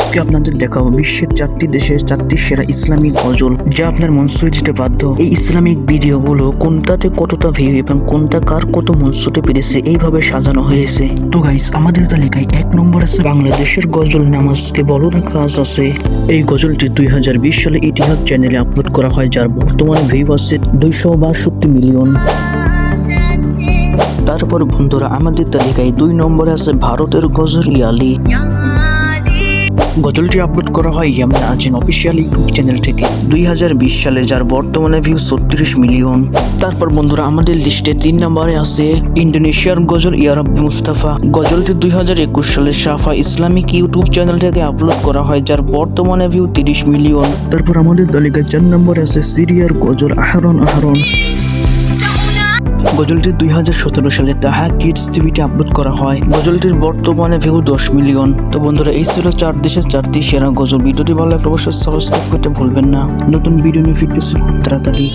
আজকে আপনাদের দেখাবো বিশ্বের 4টি দেশের 4টি সেরা ইসলামিক গজল, যা আপনার মন ছুঁয়ে দিতে বাধ্য। এই ইসলামিক ভিডিওগুলো কোনটাতে কতটা ভিউ এবং কোনটা কার কত মন ছুঁতে পেরেছে এইভাবে সাজানো হয়েছে। তো গাইস, আমাদের তালিকায় 1 নম্বর আছে বাংলাদেশের গজল নামাজকে বলো না কাজ আছে। এই গজলটি 2020 সালে ইতিহাস চ্যানেলে আপলোড করা হয়, যার বর্তমানে ভিউ আছে 262 মিলিয়ন। তারপর বন্ধুরা, আমাদের তালিকায় 2 নম্বরে আছে ভারতের গজল ইয়ালি। গজলটি আপলোড করা হয় ইয়ামিন আজিন অফিসিয়াল ইউটিউব চ্যানেল থেকে 2020 সালে, যার বর্তমানে ভিউ 36 মিলিয়ন। তারপর বন্ধুরা, আমাদের লিস্টে 3 নম্বরে আছে ইন্দোনেশিয়ার গজল ইয়া রাব্বি মুস্তাফা। গজলটি 2021 সালে সাফা ইসলামিক ইউটিউব চ্যানেল থেকে আপলোড করা হয়, যার বর্তমানে ভিউ 30 মিলিয়ন। তারপর আমাদের তালিকায় 4 নম্বরে আছে সিরিয়ার গজল আহরন আহরন। গজলটি 2017 সালে তাহা কিডস টিভিতে আপলোড করা হয়। গজলটির বর্তমানে ভিউ 10 মিলিয়ন। তো বন্ধুরা, এই ছিল 4 দেশের 4টি সেরা গজল। ভিডিওটি ভালো লাগলে অবশ্যই সাবস্ক্রাইব করতে ভুলবেন না। নতুন ভিডিও নিয়ে ফিরতেছি খুব তাড়াতাড়ি।